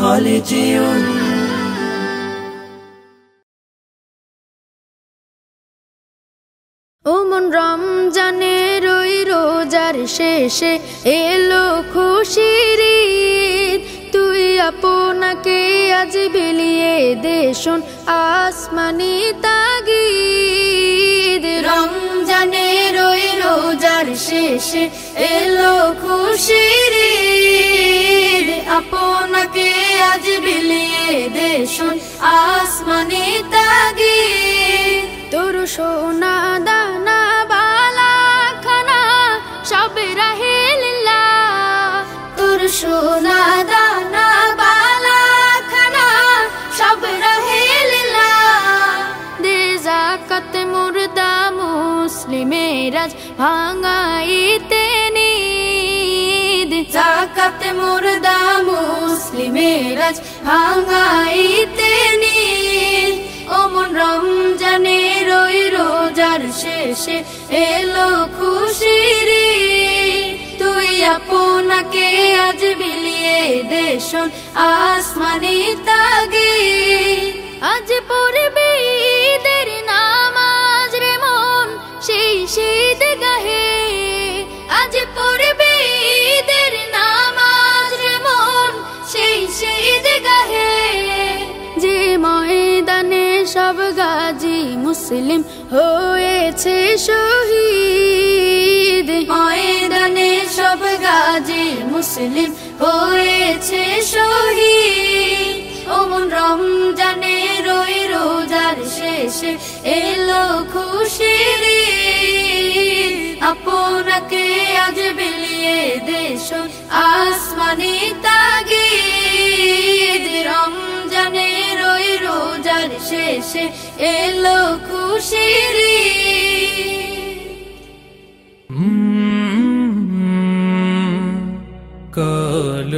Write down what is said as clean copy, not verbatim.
خالدون ওমন রমজানের ওই রোজার শেষে এলো খুশির ঈদ, তুই আপনাকে আজ বিলিয়ে দে শোন আসমানি তাগিদ। রমজানের ওই রোজার শেষে এলো খুশির ঈদ, আপনাকে আজ বিলিয়ে দে শোন আসমানি তাগিদ। তোর সোনা দানা বালা খানা সব রাহে লিল্লাহ, তোর সোনা দানা বালা খানা সব রাহে লিল্লাহ। দে যাকাত মুর্দা মুসলিমের আজ ভাঙাইতে নিদ, যাকাত মুর্দা মুসলিমের আজ ভাঙাইতে নিদ। ওমন রমজানের ওই রোজার শেষে এলো খুশির ঈদ, তুই আপনাকে আজ বিলিয়ে দে শোন আসমানি তাগিদ। আজ পড়বি ঈদের নামাজ রে মন সেই শীত গাহে, আজ পড়বি ঈদের নামাজ রে মন সেই শীত গাহে। যে ময়দানে সব গাজী মুসলিম হয়েছে শহীদ, ময়দানে সব গাজী মুসলিম হয়েছে শহীদ। ওমন রমজানের ওই রোজার শেষে এলো খুশির ঈদ, আপনাকে আজ বিলিয়ে দে শোন আসমানি তাগিদ। রমজানের ওই রোজার শেষে এলো খুশির ঈদ। কাল